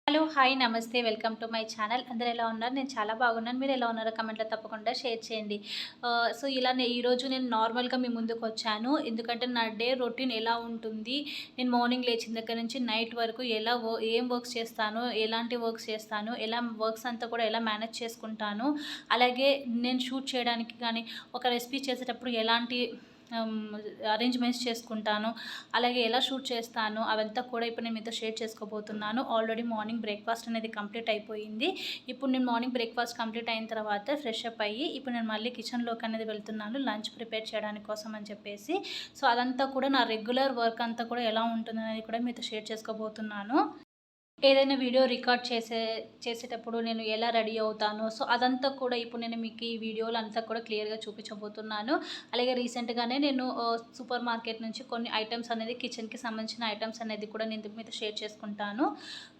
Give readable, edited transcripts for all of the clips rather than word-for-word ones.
Hello! Hi! నమస్తే. Welcome to my channel. అందరూ ఎలా ఉన్నారు? నేను చాలా బాగున్నాను. మీరు ఎలా ఉన్నారో కామెంట్‌లో తప్పకుండా షేర్ చేయండి. సో, ఇలానే ఈరోజు నేను నార్మల్‌గా మీ ముందుకొచ్చాను. ఎందుకంటే నా డే రొటీన్ ఎలా ఉంటుంది, నేను మార్నింగ్ లేచిన దగ్గర నుంచి నైట్ వరకు ఏం వర్క్స్ చేస్తాను, ఎలాంటి వర్క్స్ చేస్తాను, వర్క్స్ అంతా కూడా ఎలా మేనేజ్ చేసుకుంటాను, అలాగే నేను షూట్ చేయడానికి కానీ, ఒక రెసిపీ చేసేటప్పుడు ఎలాంటి ఆహ్, అరేంజ్‌మెంట్స్ చేసుకుంటాను. అలాగే ఎలా షూట్ చేస్తాను అవంతా కూడా ఇప్పుడు నేను మీతో షేర్ చేసుకోబోతున్నాను. ఆల్రెడీ మార్నింగ్ బ్రేక్‌ఫాస్ట్ అనేది కంప్లీట్ అయిపోయింది. ఇప్పుడు నేను మార్నింగ్ బ్రేక్‌ఫాస్ట్ కంప్లీట్ అయిన తర్వాత ఫ్రెష్ అప్ అయ్యి ఇప్పుడు నేను మళ్ళీ కిచెన్‌లోకి అనేది వెళ్తున్నాను లంచ్ ప్రిపేర్ చేయడానికి కోసం అని చెప్పేసి. సో, అదంతా కూడా నా రెగ్యులర్ వర్క్ అంతా కూడా ఎలా ఉంటుందనేది కూడా మీతో షేర్ చేసుకోబోతున్నాను. ఏదైనా వీడియో రికార్డ్ చేసేటప్పుడు నేను ఎలా రెడీ అవుతానో, సో, అదంతా కూడా ఇప్పుడు నేను మీకు ఈ వీడియోలో అంతా కూడా క్లియర్‌గా చూపించబోతున్నాను. అలాగే రీసెంట్‌గానే నేను సూపర్ మార్కెట్ నుంచి కొన్ని ఐటెమ్స్ అనేది కిచెన్‌కి సంబంధించిన ఐటెమ్స్ అనేది కూడా నేను మీతో షేర్ చేసుకుంటాను.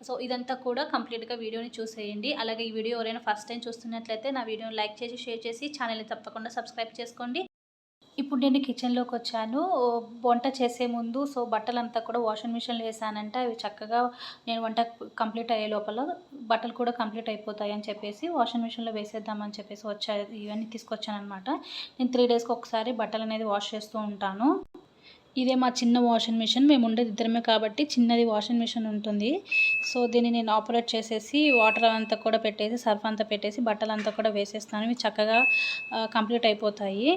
సో, ఇదంతా కూడా కంప్లీట్‌గా వీడియోని చూసేయండి. అలాగే ఈ వీడియో ఎవరైనా ఫస్ట్ టైమ్ చూస్తున్నట్లయితే నా వీడియోని లైక్ చేసి, షేర్ చేసి ఛానల్‌ని తప్పకుండా సబ్స్క్రైబ్ చేసుకోండి. ఇప్పుడు నేను కిచెన్‌లోకొచ్చాను. వంట చేసే ముందు బట్టలంతా కూడా వాషింగ్ మిషన్‌లో వేసానంట. అవి చక్కగా నేను వంట కంప్లీట్ అయ్యే లోపల బట్టలు కూడా కంప్లీట్ అయిపోతాయని చెప్పేసి వాషింగ్ మిషన్‌లో వేసేద్దామని చెప్పేసి ఇవన్నీ తీసుకొచ్చాననమాట. నేను 3 డేస్‌కి ఒకసారి బట్టలనేది వాష్ చేస్తూ ఉంటాను. ఇదే మా చిన్న వాషింగ్ మిషన్. మేముండేది ఇద్దరమే కాబట్టి చిన్నది వాషింగ్ మిషన్ ఉంటుంది. సో, దీన్ని నేను ఆపరేట్ చేసేసి వాటర్ అంతా కూడా పెట్టేసి, సర్ఫ్ అంతా పెట్టేసి బట్టలంతా కూడా వేసేస్తాను. ఇవి చక్కగా కంప్లీట్ అయిపోతాయి.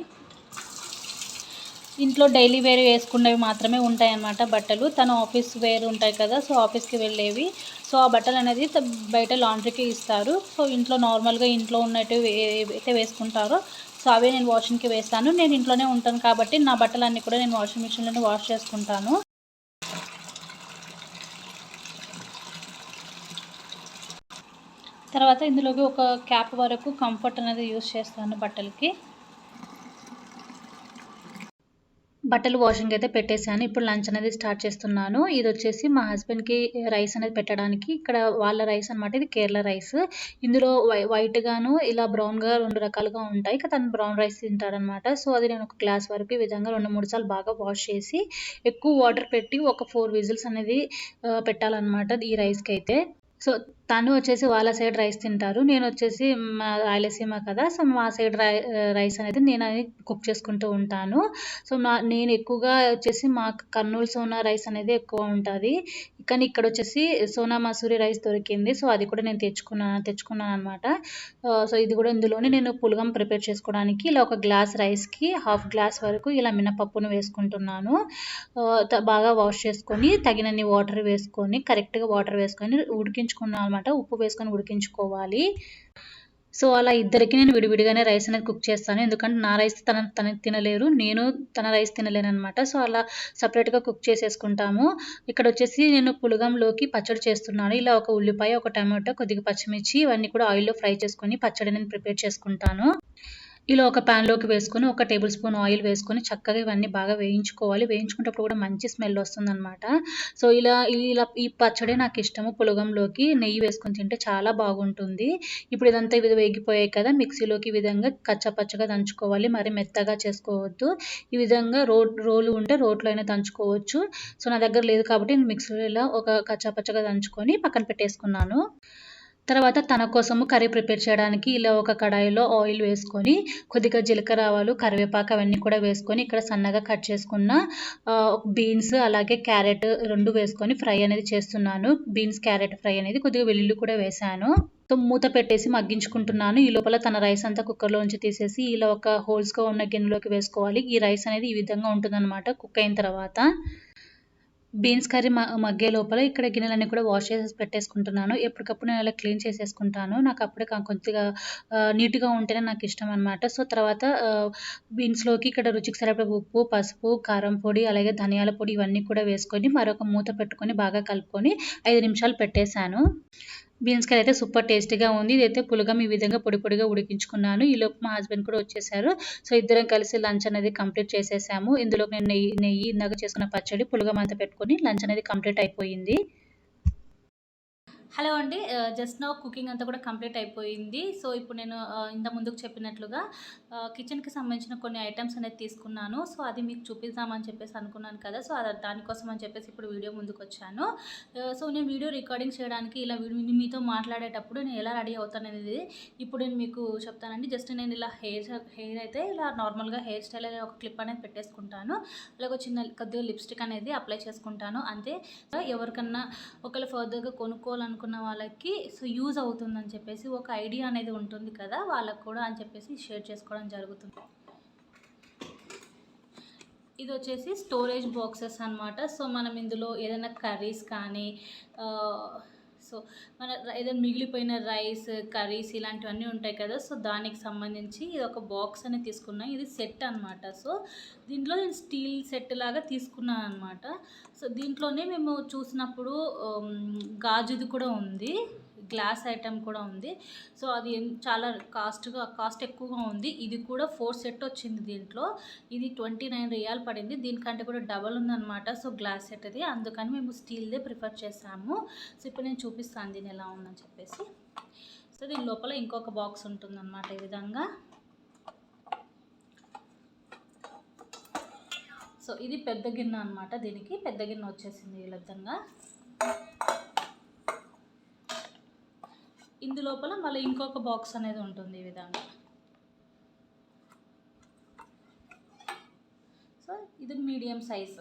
ఇంట్లో డైలీ వేర్ వేసుకునేవి మాత్రమే ఉంటాయన్నమాట బట్టలు. తను ఆఫీస్ వేర్ ఉంటాయి కదా! సో, ఆఫీస్‌కి వెళ్ళేవి. సో, ఆ బట్టలనేది బయట లాండ్రీకి ఇస్తారు. సో, ఇంట్లో నార్మల్‌గా ఇంట్లో ఉన్నటివి ఏవైతే వేసుకుంటారో సో, అవే నేను వాషింగ్‌కి వేస్తాను. నేను ఇంట్లోనే ఉంటాను కాబట్టి నా బట్టలన్నీ కూడా నేను వాషింగ్ మిషన్‌లోనే వాష్ చేసుకుంటాను. తర్వాత ఇందులోకి ఒక క్యాప్ వరకు కంఫర్ట్ అనేది యూజ్ చేస్తాను బట్టలకి. బట్టలు వాషింగ్ అయితే పెట్టేసాను. ఇప్పుడు లంచ్ అనేది స్టార్ట్ చేస్తున్నాను. ఇదొచ్చేసి మా హస్బెండ్‌కి రైస్ అనేది పెట్టడానికి ఇక్కడ వాళ్ళ రైస్ అనమాట. ఇది కేరళ రైస్. ఇందులో వైట్‌గాను ఇలా బ్రౌన్‌గా 2 రకాలుగా ఉంటాయి. తను బ్రౌన్ రైస్ తింటాడనమాట. సో, అది నేను ఒక గ్లాస్ వరకు ఈ విధంగా 2, 3 సార్లు బాగా వాష్ చేసి ఎక్కువ వాటర్ పెట్టి ఒక 4 విజిల్స్ అనేది పెట్టాలనమాట ఈ రైస్‌కైతే. సో, తను వచ్చేసి వాళ్ళ సైడ్ రైస్ తింటారు. నేనొచ్చేసి మా రాయలసీమ కదా! సో, మా సైడ్ రైస్ అనేది నేనది కుక్ చేసుకుంటూ ఉంటాను. సో, నేను ఎక్కువగా వచ్చేసి మాకు కర్నూలు సోనా రైస్ అనేది ఎక్కువ ఉంటది. కానీ ఇక్కడొచ్చేసి సోనా మసూరి రైస్ దొరికింది. సో, అది కూడా నేను తెచ్చుకున్నాననమాట. సో, ఇది కూడా ఇందులోనే నేను పులగం ప్రిపేర్ చేసుకోవడానికి ఇలా ఒక గ్లాస్ రైస్‌కి హాఫ్ గ్లాస్ వరకు ఇలా మినపప్పును వేసుకుంటున్నాను. బాగా వాష్ చేసుకొని తగినన్ని వాటర్ వేసుకొని కరెక్ట్‌గా వాటర్ వేసుకొని ఉడికించుకున్నాను అనమాట. ఉప్పు వేసుకొని ఉడికించుకోవాలి. సో, అలా ఇద్దరికి నేను విడివిడిగానే రైస్ అనేది కుక్ చేస్తాను. ఎందుకంటే నా రైస్ తను తినలేరు. నేను తన రైస్ తినలేననమాట. సో, అలా సెపరేట్‌గా కుక్ చేసేసుకుంటాము. ఇక్కడొచ్చేసి నేను పులగంలోకి పచ్చడి చేస్తున్నాను. ఇలా ఒక ఉల్లిపాయ, ఒక టమాటో, కొద్దిగా పచ్చిమిర్చి ఇవన్నీ కూడా ఆయిల్‌లో ఫ్రై చేసుకొని పచ్చడి నేను ప్రిపేర్ చేసుకుంటాను. ఇలా ఒక ప్యాన్‌లోకి వేసుకొని, ఒక టేబుల్ స్పూన్ ఆయిల్ వేసుకొని, చక్కగా ఇవన్నీ బాగా వేయించుకోవాలి. వేయించుకునేటప్పుడు కూడా మంచి స్మెల్ వస్తుందనమాట. సో, ఇలా ఈ పచ్చడే నాకిష్టము. పులగంలోకి నెయ్యి వేసుకొని తింటే చాలా బాగుంటుంది. ఇప్పుడు ఇదంతా వేగిపోయాయి కదా! మిక్సీలోకి ఈ విధంగా కచ్చాపచ్చాగా దంచుకోవాలి. మరి మెత్తగా చేసుకోవద్దు. ఈ విధంగా రోలు ఉంటే రోట్లో అయినా దంచుకోవచ్చు. సో, నా దగ్గర లేదు కాబట్టి నేను మిక్సీలో ఇలా ఒక కచ్చాపచ్చాగా దంచుకొని పక్కన పెట్టేసుకున్నాను. తర్వాత తన కోసము కర్రీ ప్రిపేర్ చేయడానికి ఇలా ఒక కడాయిలో ఆయిల్ వేసుకొని, కొద్దిగా జీలకర్ర, ఆవాలు, కరివేపాకు అవన్నీ కూడా వేసుకొని, ఇక్కడ సన్నగా కట్ చేసుకున్న బీన్స్ అలాగే క్యారెట్ 2 వేసుకొని ఫ్రై అనేది చేస్తున్నాను. బీన్స్, క్యారెట్ ఫ్రై అనేది కొద్దిగా వెల్లుల్లి కూడా వేశాను. సో, మూత పెట్టేసి మగ్గించుకుంటున్నాను. ఈ లోపల తన రైస్ అంతా కుక్కర్‌లోంచి తీసేసి ఇలా ఒక హోల్స్‌గా ఉన్న గిన్నెలోకి వేసుకోవాలి. ఈ రైస్ అనేది ఈ విధంగా ఉంటుందనమాట కుక్ అయిన తర్వాత. బీన్స్ కర్రీ మగ్గే లోపల ఇక్కడ గిన్నెలన్నీ కూడా వాష్ చేసేసి పెట్టేసుకుంటున్నాను. ఎప్పటికప్పుడు నేను అలా క్లీన్ చేసేసుకుంటాను. నాకప్పుడే కొద్దిగా నీట్‌గా ఉంటేనే నాకిష్టమనమాట. సో, తర్వాత బీన్స్‌లోకి ఇక్కడ రుచికి సరిపడా ఉప్పు, పసుపు, కారం పొడి, అలాగే ధనియాల పొడి ఇవన్నీ కూడా వేసుకొని మరొక మూత పెట్టుకొని బాగా కలుపుకొని 5 నిమిషాలు పెట్టేశాను. బీన్స్ కర్రీ అయితే సూపర్ టేస్టీగా ఉంది. ఇదైతే పులగం ఈ విధంగా పొడి పొడిగా ఉడికించుకున్నాను. ఈలోపు మా హస్బెండ్ కూడా వచ్చేసారు. సో, ఇద్దరం కలిసి లంచ్ అనేది కంప్లీట్ చేసేసాము. ఇందులోకి నేను నెయ్యి ఇందాక చేసుకున్న పచ్చడి, పులగం అంతా పెట్టుకొని లంచ్ అనేది కంప్లీట్ అయిపోయింది. హలో అండి. జస్ట్ నౌ కుకింగ్ అంతా కూడా కంప్లీట్ అయిపోయింది. సో, ఇప్పుడు నేను ఇంత ముందుకు చెప్పినట్లుగా కిచెన్‌కి సంబంధించిన కొన్ని ఐటెమ్స్ అనేది తీసుకున్నాను. సో, అది మీకు చూపిద్దామని చెప్పేసి అనుకున్నాను కదా! సో, దానికోసం అని చెప్పేసి ఇప్పుడు వీడియో ముందుకొచ్చాను. సో, నేను వీడియో రికార్డింగ్ చేయడానికి ఇలా మీతో మాట్లాడేటప్పుడు నేను ఎలా రెడీ అవుతాననేది ఇప్పుడు నేను మీకు చెప్తానండి. జస్ట్ నేను ఇలా హెయిర్ అయితే ఇలా నార్మల్‌గా హెయిర్ స్టైల్ ఒక క్లిప్ అనేది పెట్టేసుకుంటాను. అలాగే ఒక చిన్న కొద్దిగా లిప్‌స్టిక్ అనేది అప్లై చేసుకుంటాను. అంతే. ఎవరికన్నా ఒకవేళ ఫర్దర్‌గా కొనుక్కోవాలనుకున్న వాళ్ళకి సో యూజ్ అవుతుందని చెప్పేసి ఒక ఐడియా అనేది ఉంటుంది కదా! వాళ్ళకి కూడా అని చెప్పేసి షేర్ చేసుకోవడం జరుగుతుంది. ఇదొచ్చేసి స్టోరేజ్ బాక్సెస్ అనమాట. సో, మనం ఇందులో ఏదైనా కర్రీస్ కానీ సో, మన ఏదైనా మిగిలిపోయిన రైస్, కర్రీస్ ఇలాంటివన్నీ ఉంటాయి కదా! సో, దానికి సంబంధించి ఇదొక బాక్స్ అనేది తీసుకున్నా. ఇది సెట్ అనమాట. సో, దీంట్లో నేను స్టీల్ సెట్ లాగా తీసుకున్నాననమాట. సో, దీంట్లోనే మేము చూసినప్పుడు గాజుది కూడా ఉంది. గ్లాస్ ఐటెమ్ కూడా ఉంది. సో, అది చాలా కాస్ట్ ఎక్కువగా ఉంది. ఇది కూడా 4 సెట్ వచ్చింది దీంట్లో. ఇది 29 రియాల్ పడింది. దీనికంటే కూడా డబల్ ఉందనమాట. సో, గ్లాస్ సెట్ అది. అందుకని మేము స్టీల్‌దే ప్రిఫర్ చేసాము. సో, ఇప్పుడు నేను చూపిస్తాను దీని ఎలా ఉందని చెప్పేసి. సో, దీని లోపల ఇంకొక బాక్స్ ఉంటుందన్నమాట ఈ విధంగా. సో, ఇది పెద్ద గిన్నె అనమాట. దీనికి పెద్ద గిన్నె వచ్చేసింది ఈ విధంగా. ఇందులోపల మళ్ళీ ఇంకొక బాక్స్ అనేది ఉంటుంది ఈ విధంగా. సో, ఇది మీడియం సైజ్.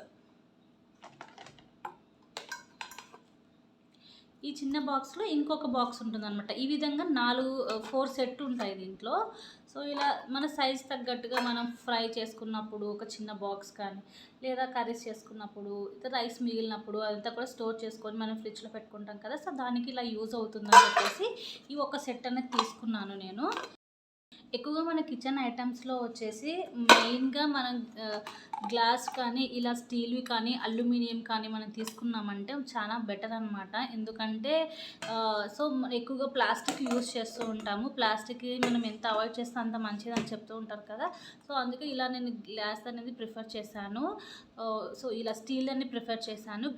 ఈ చిన్న బాక్స్లో ఇంకొక బాక్స్ ఉంటుందన్నమాట. ఈ విధంగా 4 సెట్ ఉంటాయి దీంట్లో. సో, ఇలా మన సైజ్ తగ్గట్టుగా మనం ఫ్రై చేసుకున్నప్పుడు ఒక చిన్న బాక్స్ కానీ, లేదా కర్రీస్ చేసుకున్నప్పుడు, రైస్ మిగిలినప్పుడు అదంతా కూడా స్టోర్ చేసుకొని మనం ఫ్రిడ్జ్లో పెట్టుకుంటాం కదా! సో, దానికి ఇలా యూజ్ అవుతుందని చెప్పేసి ఈ ఒక సెట్ అనేది తీసుకున్నాను నేను. ఎక్కువగా మన కిచెన్ ఐటమ్స్లో వచ్చేసి మెయిన్గా మనం గ్లాస్ కానీ ఇలా స్టీల్వి కానీ అల్యూమినియం కానీ మనం తీసుకున్నామంటే చాలా బెటర్ అనమాట. ఎందుకంటే సో ఎక్కువగా ప్లాస్టిక్ యూజ్ చేస్తూ ఉంటాము. ప్లాస్టిక్ మనం ఎంత అవాయిడ్ చేస్తే అంత మంచిదని చెప్తూ ఉంటారు కదా! సో అందుకే ఇలా నేను గ్లాస్ అనేది ప్రిఫర్ చేశాను. సో ఇలా స్టీల్ అని ప్రిఫర్ చేశాను.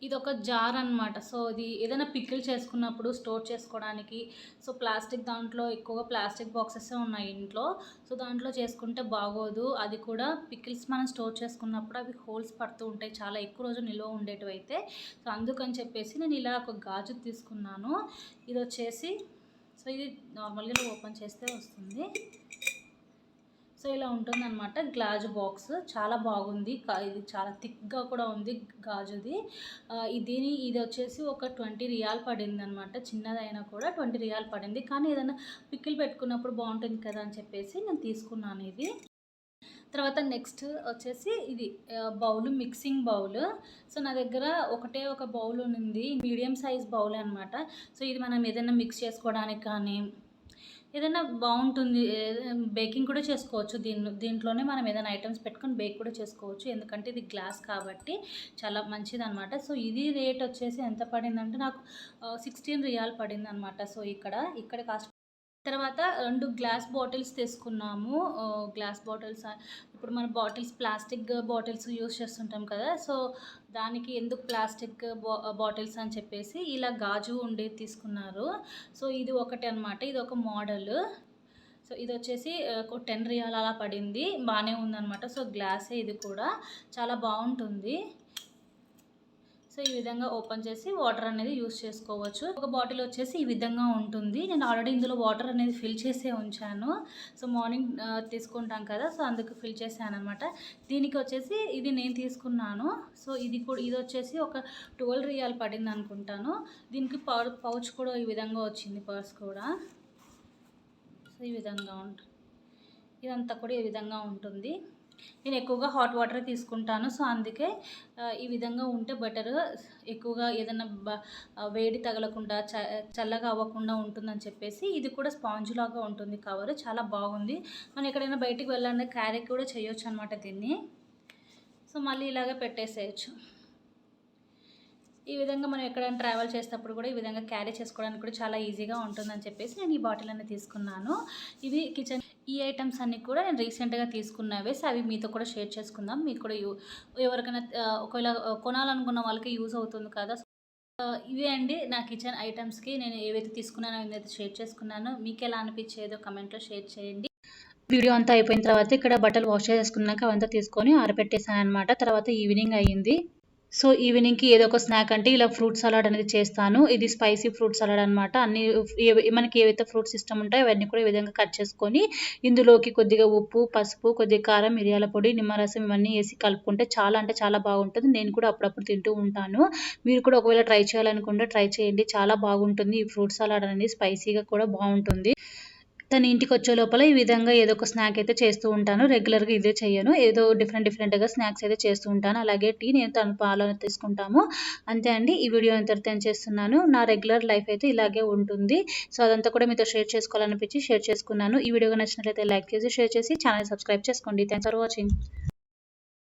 ఇది ఒక జార్ అనమాట. సో ఇది ఏదైనా పికిల్ చేసుకున్నప్పుడు స్టోర్ చేసుకోవడానికి. సో ప్లాస్టిక్ దాంట్లో ఎక్కువగా ప్లాస్టిక్ బాక్సెస్ ఉన్నాయి ఇంట్లో. సో దాంట్లో చేసుకుంటే బాగోదు. అది కూడా పికిల్స్ మనం స్టోర్ చేసుకున్నప్పుడు అవి హోల్స్ పడుతూ ఉంటాయి, చాలా ఎక్కువ రోజు నిల్వ ఉండేటివి అయితే. సో అందుకని చెప్పేసి నేను ఇలా ఒక గాజు తీసుకున్నాను. ఇది వచ్చేసి సో ఇది నార్మల్గా ఓపెన్ చేస్తే వస్తుంది. సో ఇలా ఉంటుందన్నమాట గాజు బాక్స్. చాలా బాగుంది. ఇది చాలా థిక్గా కూడా ఉంది గాజుది. ఇది వచ్చేసి ఒక 20 రియాల్ పడింది అనమాట. చిన్నదైనా కూడా 20 రియాల్ పడింది. కానీ ఏదైనా పికిల్ పెట్టుకున్నప్పుడు బాగుంటుంది కదా అని చెప్పేసి నేను తీసుకున్నాను ఇది. తర్వాత నెక్స్ట్ వచ్చేసి ఇది మిక్సింగ్ బౌల్. సో నా దగ్గర ఒక బౌల్ ఉంది, మీడియం సైజ్ బౌల్ అనమాట. సో ఇది మనం ఏదైనా మిక్స్ చేసుకోవడానికి కానీ ఏదైనా బాగుంటుంది. బేకింగ్ కూడా చేసుకోవచ్చు. దీంట్లోనే మనం ఏదైనా ఐటమ్స్ పెట్టుకొని బేక్ కూడా చేసుకోవచ్చు. ఎందుకంటే ఇది గ్లాస్ కాబట్టి చాలా మంచిదన్నమాట. సో ఇది రేట్ వచ్చేసి ఎంత పడిందంటే నాకు 16 రియాల్ పడిందనమాట. సో ఇక్కడ కాస్ట్. తర్వాత 2 గ్లాస్ బాటిల్స్ తీసుకున్నాము. గ్లాస్ బాటిల్స్ ఇప్పుడు మన ప్లాస్టిక్ బాటిల్స్ యూస్ చేస్తుంటాం కదా! సో దానికి ఎందుకు ప్లాస్టిక్ బాటిల్స్ అని చెప్పేసి ఇలా గాజు ఉండేది తీసుకున్నారు. సో ఇది ఒకటి అనమాట. ఇది ఒక మోడల్. సో ఇది వచ్చేసి ఒక 10 రియాల్ అలా పడింది. బాగానే ఉందన్నమాట. సో గ్లాసే ఇది కూడా చాలా బాగుంటుంది. సో ఈ విధంగా ఓపెన్ చేసి వాటర్ అనేది యూస్ చేసుకోవచ్చు. ఒక బాటిల్ వచ్చేసి ఈ విధంగా ఉంటుంది. నేను ఆల్రెడీ ఇందులో వాటర్ అనేది ఫిల్ చేసే ఉంచాను. సో మార్నింగ్ తీసుకుంటాం కదా! సో అందుకు ఫిల్ చేశాను అనమాట. దీనికి వచ్చేసి ఇది నేను తీసుకున్నాను. సో ఇది వచ్చేసి ఒక 12 రియాల్ పడింది అనుకుంటాను. దీనికి పౌచ్ కూడా ఈ విధంగా వచ్చింది, పర్స్ కూడా. సో ఈ విధంగా ఇదంతా కూడా ఈ విధంగా ఉంటుంది. నేను ఎక్కువగా హాట్ వాటర్ తీసుకుంటాను. సో అందుకే ఈ విధంగా ఉంటే బెటర్. ఎక్కువగా ఏదైనా వేడి తగలకుండా చల్లగా అవ్వకుండా ఉంటుందని చెప్పేసి ఇది కూడా స్పాంజ్ లాగా ఉంటుంది కవర్. చాలా బాగుంది. మనం ఎక్కడైనా బయటికి వెళ్ళాలంటే క్యారీ కూడా చేయొచ్చు అనమాట దీన్ని. సో మళ్ళీ ఇలాగే పెట్టేసేయచ్చు. ఈ విధంగా మనం ఎక్కడైనా ట్రావెల్ చేసేటప్పుడు కూడా ఈ విధంగా క్యారీ చేసుకోవడానికి కూడా చాలా ఈజీగా ఉంటుందని చెప్పేసి నేను ఈ బాటిల్ అనేది తీసుకున్నాను. ఇవి కిచెన్ ఈ ఐటమ్స్ అన్నీ కూడా నేను రీసెంట్గా తీసుకున్నవే. సో అవి మీతో కూడా షేర్ చేసుకుందాం. మీకు కూడా ఎవరికైనా ఒకవేళ కొనాలనుకున్న వాళ్ళకి యూజ్ అవుతుంది కదా! ఇవే అండి నా కిచెన్ ఐటెమ్స్‌కి నేను ఏవైతే తీసుకున్నానో అవైతే షేర్ చేసుకున్నాను. మీకెలా అనిపించేదో కమెంట్‌లో షేర్ చేయండి. వీడియో అంతా అయిపోయిన తర్వాత ఇక్కడ బట్టలు వాష్ చేసుకున్నాక అవంతా తీసుకొని ఆరబెట్టేసాననమాట. తర్వాత ఈవినింగ్ అయ్యింది. సో, ఈవినింగ్‌కి ఏదో ఒక స్నాక్ అంటే ఇలా ఫ్రూట్ సలాడ్ అనేది చేస్తాను. ఇది స్పైసీ ఫ్రూట్ సలాడ్ అనమాట. అన్నీ మనకి ఏవైతే ఫ్రూట్స్ ఇష్టం ఉంటాయో అవన్నీ కూడా ఈ విధంగా కట్ చేసుకొని, ఇందులోకి కొద్దిగా ఉప్పు, పసుపు, కొద్దిగా కారం, మిరియాల పొడి, నిమ్మరసం ఇవన్నీ ఏసి కలుపుకుంటే చాలా అంటే చాలా బాగుంటుంది. నేను కూడా అప్పుడప్పుడు తింటూ ఉంటాను. మీరు కూడా ఒకవేళ ట్రై చేయాలనుకుంటే ట్రై చేయండి. చాలా బాగుంటుంది. ఈ ఫ్రూట్ సలాడ్ అనేది స్పైసీగా కూడా బావుంటుంది. తను ఇంటికొచ్చే లోపల ఈ విధంగా ఏదో ఒక స్నాక్ అయితే చేస్తూ ఉంటాను. రెగ్యులర్‌గా ఇదే చెయ్యను. ఏదో డిఫరెంట్‌గా స్నాక్స్ అయితే చేస్తూ ఉంటాను. అలాగే టీ నేను తను పాలు తీసుకుంటాము. అంతే అండి. ఈ వీడియో ఇంతటితో ఎండ్ చేస్తున్నాను. నా రెగ్యులర్ లైఫ్ అయితే ఇలాగే ఉంటుంది. సో, అదంతా కూడా మీతో షేర్ చేసుకోవాలనిపించి షేర్ చేసుకున్నాను. ఈ వీడియో నచ్చినట్లయితే లైక్ చేసి, షేర్ చేసి ఛానెల్ సబ్స్క్రైబ్ చేసుకోండి. Thanks for watching.